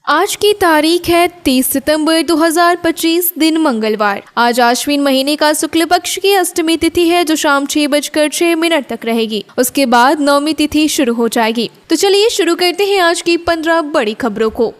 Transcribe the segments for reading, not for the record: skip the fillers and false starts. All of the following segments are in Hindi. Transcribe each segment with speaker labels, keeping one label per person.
Speaker 1: आज की तारीख है 30 सितंबर 2025 दिन मंगलवार। आज आश्विन महीने का शुक्ल पक्ष की अष्टमी तिथि है जो शाम 6:06 तक रहेगी। उसके बाद नवमी तिथि शुरू हो जाएगी। तो चलिए शुरू करते हैं आज की 15 बड़ी खबरों को।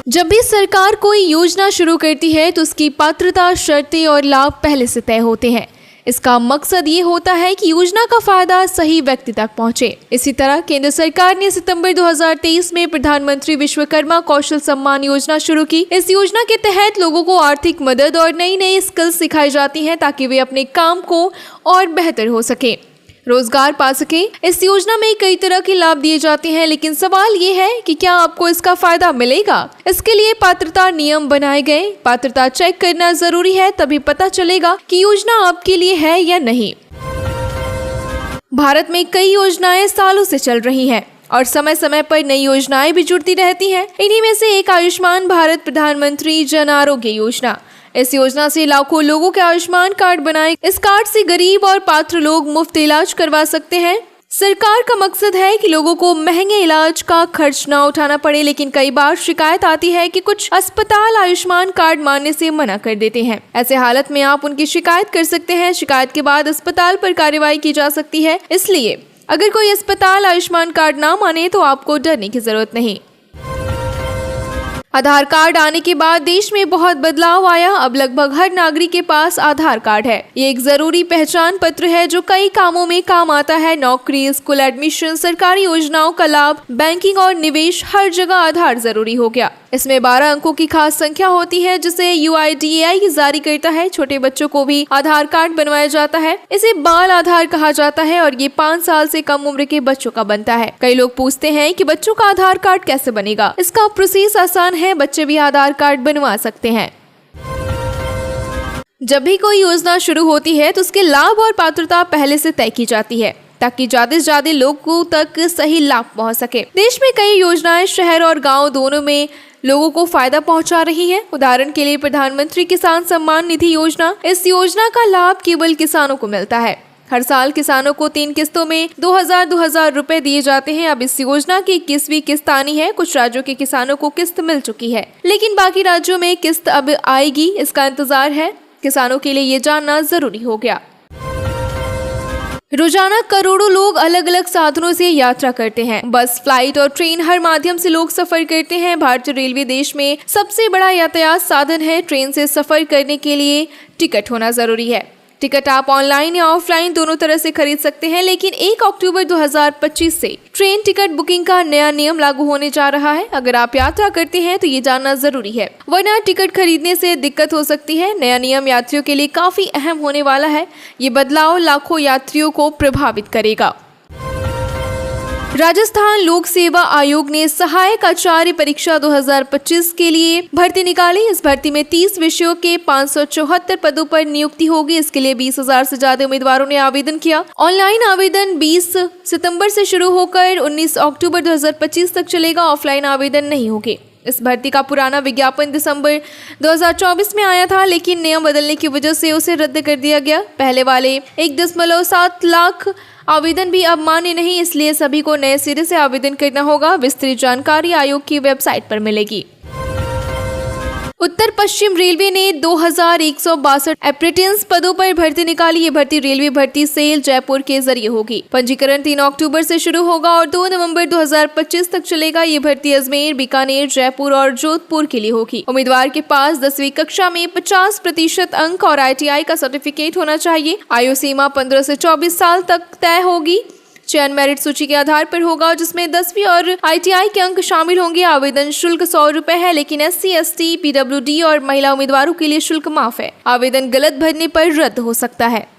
Speaker 1: जब भी सरकार कोई योजना शुरू करती है तो उसकी पात्रता, शर्तें और लाभ पहले से तय होते हैं। इसका मकसद ये होता है कि योजना का फायदा सही व्यक्ति तक पहुंचे। इसी तरह केंद्र सरकार ने सितंबर 2023 में प्रधानमंत्री विश्वकर्मा कौशल सम्मान योजना शुरू की। इस योजना के तहत लोगों को आर्थिक मदद और नई नई स्किल्स सिखाई जाती हैं ताकि वे अपने काम को और बेहतर हो सके, रोजगार पा सके। इस योजना में कई तरह के लाभ दिए जाते हैं, लेकिन सवाल ये है कि क्या आपको इसका फायदा मिलेगा। इसके लिए पात्रता नियम बनाए गए। पात्रता चेक करना जरूरी है, तभी पता चलेगा कि योजना आपके लिए है या नहीं। भारत में कई योजनाएं सालों से चल रही हैं और समय समय पर नई योजनाएं भी जुड़ती रहती हैं। इन्हीं में से एक आयुष्मान भारत प्रधानमंत्री जन आरोग्य योजना। इस योजना से लाखों लोगों के आयुष्मान कार्ड बनाए। इस कार्ड से गरीब और पात्र लोग मुफ्त इलाज करवा सकते हैं। सरकार का मकसद है कि लोगों को महंगे इलाज का खर्च ना उठाना पड़े, लेकिन कई बार शिकायत आती है कि कुछ अस्पताल आयुष्मान कार्ड मानने से मना कर देते हैं। ऐसे हालत में आप उनकी शिकायत कर सकते हैं। शिकायत के बाद अस्पताल पर कार्रवाई की जा सकती है। इसलिए अगर कोई अस्पताल आयुष्मान कार्ड ना माने तो आपको डरने की जरूरत नहीं। आधार कार्ड आने के बाद देश में बहुत बदलाव आया। अब लगभग हर नागरिक के पास आधार कार्ड है। ये एक जरूरी पहचान पत्र है जो कई कामों में काम आता है। नौकरी, स्कूल एडमिशन, सरकारी योजनाओं का लाभ, बैंकिंग और निवेश, हर जगह आधार जरूरी हो गया। इसमें 12 अंकों की खास संख्या होती है जिसे UIDAI जारी करता है। छोटे बच्चों को भी आधार कार्ड बनवाया जाता है। इसे बाल आधार कहा जाता है और ये 5 साल से कम उम्र के बच्चों का बनता है। कई लोग पूछते हैं कि बच्चों का आधार कार्ड कैसे बनेगा। इसका प्रोसेस आसान है, बच्चे भी आधार कार्ड बनवा सकते हैं। जब भी कोई योजना शुरू होती है तो उसके लाभ और पात्रता पहले से तय की जाती है ताकि ज्यादा से ज्यादा लोगों तक सही लाभ पहुंच सके। देश में कई योजनाएं शहर और गांव दोनों में लोगों को फायदा पहुंचा रही है। उदाहरण के लिए प्रधानमंत्री किसान सम्मान निधि योजना। इस योजना का लाभ केवल किसानों को मिलता है। हर साल किसानों को 3 किस्तों में 2000 रुपए दिए जाते हैं। अब इस योजना की 21वीं किस्त आनी है। कुछ राज्यों के किसानों को किस्त मिल चुकी है, लेकिन बाकी राज्यों में किस्त अब आएगी। इसका इंतजार है। किसानों के लिए ये जानना जरूरी हो गया। रोजाना करोड़ों लोग अलग अलग साधनों से यात्रा करते हैं। बस, फ्लाइट और ट्रेन, हर माध्यम से लोग सफर करते हैं। भारतीय रेलवे देश में सबसे बड़ा यातायात साधन है। ट्रेन से सफर करने के लिए टिकट होना जरूरी है। टिकट आप ऑनलाइन या ऑफलाइन दोनों तरह से खरीद सकते हैं, लेकिन 1 अक्टूबर 2025 से ट्रेन टिकट बुकिंग का नया नियम लागू होने जा रहा है। अगर आप यात्रा करते हैं तो ये जानना जरूरी है, वरना टिकट खरीदने से दिक्कत हो सकती है। नया नियम यात्रियों के लिए काफी अहम होने वाला है। ये बदलाव लाखों यात्रियों को प्रभावित करेगा। राजस्थान लोक सेवा आयोग ने सहायक आचार्य परीक्षा 2025 के लिए भर्ती निकाली। इस भर्ती में 30 विषयों के 574 पदों पर नियुक्ति होगी। इसके लिए 20,000 से ज्यादा उम्मीदवारों ने आवेदन किया। ऑनलाइन आवेदन 20 सितंबर से शुरू होकर 19 अक्टूबर 2025 तक चलेगा। ऑफलाइन आवेदन नहीं होंगे। इस भर्ती का पुराना विज्ञापन दिसंबर 2024 में आया था, लेकिन नियम बदलने की वजह से उसे रद्द कर दिया गया। पहले वाले 1.7 लाख आवेदन भी अब मान्य नहीं, इसलिए सभी को नए सिरे से आवेदन करना होगा। विस्तृत जानकारी आयोग की वेबसाइट पर मिलेगी। उत्तर पश्चिम रेलवे ने 2162 अप्रेंटिस पदों पर भर्ती निकाली। ये भर्ती रेलवे भर्ती सेल जयपुर के जरिए होगी। पंजीकरण 3 अक्टूबर से शुरू होगा और 2 नवंबर 2025 तक चलेगा। ये भर्ती अजमेर, बीकानेर, जयपुर और जोधपुर के लिए होगी। उम्मीदवार के पास 10वीं कक्षा में 50% अंक और ITI का सर्टिफिकेट होना चाहिए। आयु सीमा 15 से 24 साल तक तय होगी। चयन मेरिट सूची के आधार पर होगा, जिसमें 10वीं और ITI के अंक शामिल होंगे। आवेदन शुल्क 100 रुपए है, लेकिन SC, ST, PWD और महिला उम्मीदवारों के लिए शुल्क माफ है। आवेदन गलत भरने पर रद्द हो सकता है।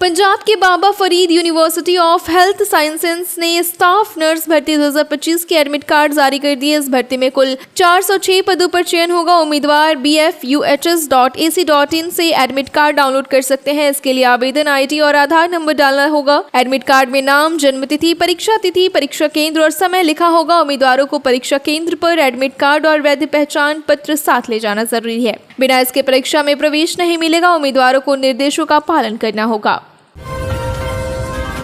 Speaker 1: पंजाब के Baba Farid university of health sciences ने स्टाफ नर्स भर्ती 2025 के एडमिट कार्ड जारी कर दिए। इस भर्ती में कुल 406 पदों पर चयन होगा। उम्मीदवार bfuhs.ac.in से एडमिट कार्ड डाउनलोड कर सकते हैं। इसके लिए आवेदन ID और आधार नंबर डालना होगा। एडमिट कार्ड में नाम, जन्म तिथि, परीक्षा केंद्र और समय लिखा होगा। उम्मीदवारों को परीक्षा केंद्र पर एडमिट कार्ड और वैध पहचान पत्र साथ ले जाना जरूरी है। बिना इसके परीक्षा में प्रवेश नहीं मिलेगा। उम्मीदवारों को निर्देशों का पालन करना होगा।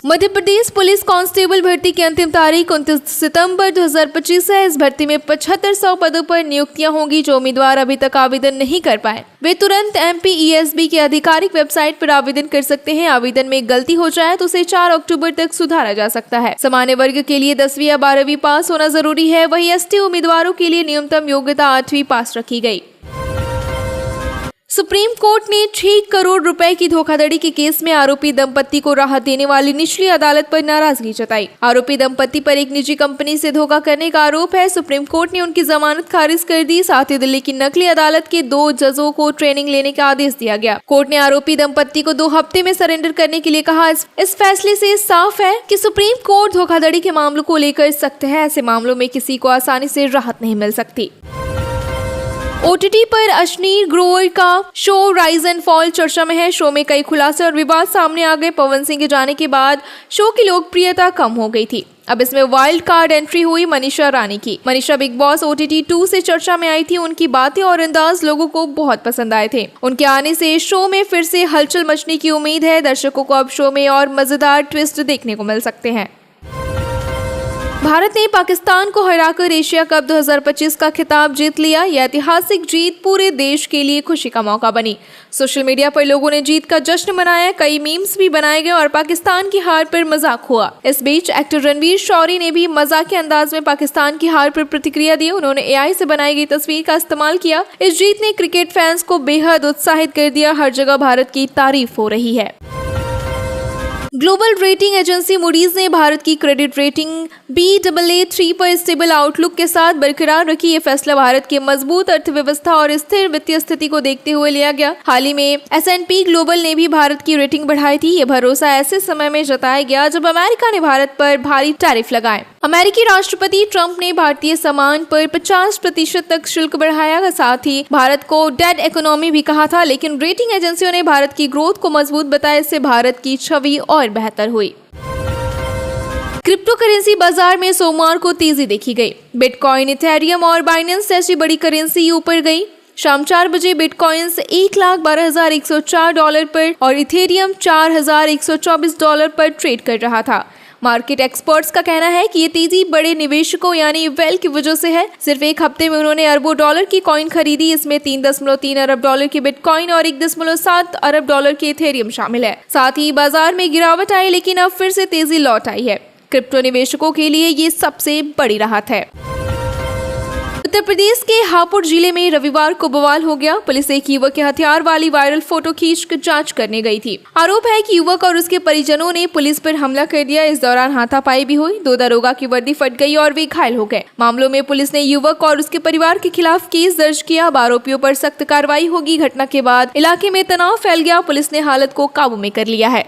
Speaker 1: मध्य प्रदेश पुलिस कांस्टेबल भर्ती की अंतिम तारीख 29 सितंबर 2025 है। इस भर्ती में 7500 पदों पर नियुक्तियां होंगी। जो उम्मीदवार अभी तक आवेदन नहीं कर पाए वे तुरंत MPESB की आधिकारिक वेबसाइट पर आवेदन कर सकते हैं। आवेदन में गलती हो जाए तो उसे 4 अक्टूबर तक सुधारा जा सकता है। सामान्य वर्ग के लिए 10वीं या 12वीं पास होना जरूरी है। वहीं ST उम्मीदवारों के लिए न्यूनतम योग्यता 8वीं पास रखी गई। सुप्रीम कोर्ट ने 6 करोड़ रुपए की धोखाधड़ी के केस में आरोपी दंपत्ति को राहत देने वाली निचली अदालत पर नाराजगी जताई। आरोपी दंपत्ति पर एक निजी कंपनी से धोखा करने का आरोप है। सुप्रीम कोर्ट ने उनकी जमानत खारिज कर दी। साथ ही दिल्ली की नकली अदालत के 2 जजों को ट्रेनिंग लेने का आदेश दिया गया। कोर्ट ने आरोपी दंपत्ति को 2 हफ्ते में सरेंडर करने के लिए कहा। इस फैसले से साफ है कि सुप्रीम कोर्ट धोखाधड़ी के मामलों को लेकर सख्त है। ऐसे मामलों में किसी को आसानी से राहत नहीं मिल सकती। OTT पर अश्नीर ग्रोवर का शो राइज एंड फॉल चर्चा में है। शो में कई खुलासे और विवाद सामने आ गए। पवन सिंह के जाने के बाद शो की लोकप्रियता कम हो गई थी। अब इसमें वाइल्ड कार्ड एंट्री हुई मनीषा रानी की। मनीषा बिग बॉस OTT 2 से चर्चा में आई थी। उनकी बातें और अंदाज लोगों को बहुत पसंद आए थे। उनके आने से शो में फिर से हलचल मचने की उम्मीद है। दर्शकों को अब शो में और मजेदार ट्विस्ट देखने को मिल सकते हैं। भारत ने पाकिस्तान को हराकर एशिया कप 2025 का खिताब जीत लिया। यह ऐतिहासिक जीत पूरे देश के लिए खुशी का मौका बनी। सोशल मीडिया पर लोगों ने जीत का जश्न मनाया। कई मीम्स भी बनाए गए और पाकिस्तान की हार पर मजाक हुआ। इस बीच एक्टर रणवीर शौरी ने भी मजाक के अंदाज में पाकिस्तान की हार पर प्रतिक्रिया दी। उन्होंने AI से बनाई गई तस्वीर का इस्तेमाल किया। इस जीत ने क्रिकेट फैंस को बेहद उत्साहित कर दिया। हर जगह भारत की तारीफ हो रही है। ग्लोबल रेटिंग एजेंसी मूडीज ने भारत की क्रेडिट रेटिंग Baa3 पर स्टेबल आउटलुक के साथ बरकरार रखी। ये फैसला भारत की मजबूत अर्थव्यवस्था और स्थिर वित्तीय स्थिति को देखते हुए लिया गया। हाल ही में S&P ग्लोबल ने भी भारत की रेटिंग बढ़ाई थी। ये भरोसा ऐसे समय में जताया गया जब अमेरिका ने भारत पर भारी टैरिफ लगाए। अमेरिकी राष्ट्रपति ट्रंप ने भारतीय सामान पर 50% तक शुल्क बढ़ाया। साथ ही भारत को डेड इकोनॉमी भी कहा था, लेकिन रेटिंग एजेंसियों ने भारत की ग्रोथ को मजबूत बताया। इससे भारत की छवि और बेहतर हुई। क्रिप्टो करेंसी बाजार में सोमवार को तेजी देखी गई। बिटकॉइन, इथेरियम और बाइनेंस जैसी बड़ी करेंसी ऊपर गई। शाम 4 बजे बिटकॉइंस $1,12,104 पर और इथेरियम $4,124 पर ट्रेड कर रहा था। मार्केट एक्सपर्ट्स का कहना है कि ये तेजी बड़े निवेशकों यानी वेल की वजह से है। सिर्फ एक हफ्ते में उन्होंने अरबों डॉलर की कॉइन खरीदी। इसमें $3.3 अरब की बिटकॉइन और $1.7 अरब के इथेरियम शामिल है। साथ ही बाजार में गिरावट आई, लेकिन अब फिर से तेजी लौट आई है। क्रिप्टो निवेशकों के लिए ये सबसे बड़ी राहत है। उत्तर प्रदेश के हापुड़ जिले में रविवार को बवाल हो गया। पुलिस एक युवक के हथियार वाली वायरल फोटो खींच जांच करने गई थी। आरोप है कि युवक और उसके परिजनों ने पुलिस पर हमला कर दिया। इस दौरान हाथापाई भी हुई। 2 दरोगा की वर्दी फट गई और वे घायल हो गए। मामलों में पुलिस ने युवक और उसके परिवार के खिलाफ केस दर्ज किया। अब आरोपियों पर सख्त कार्रवाई होगी। घटना के बाद इलाके में तनाव फैल गया। पुलिस ने हालत को काबू में कर लिया है।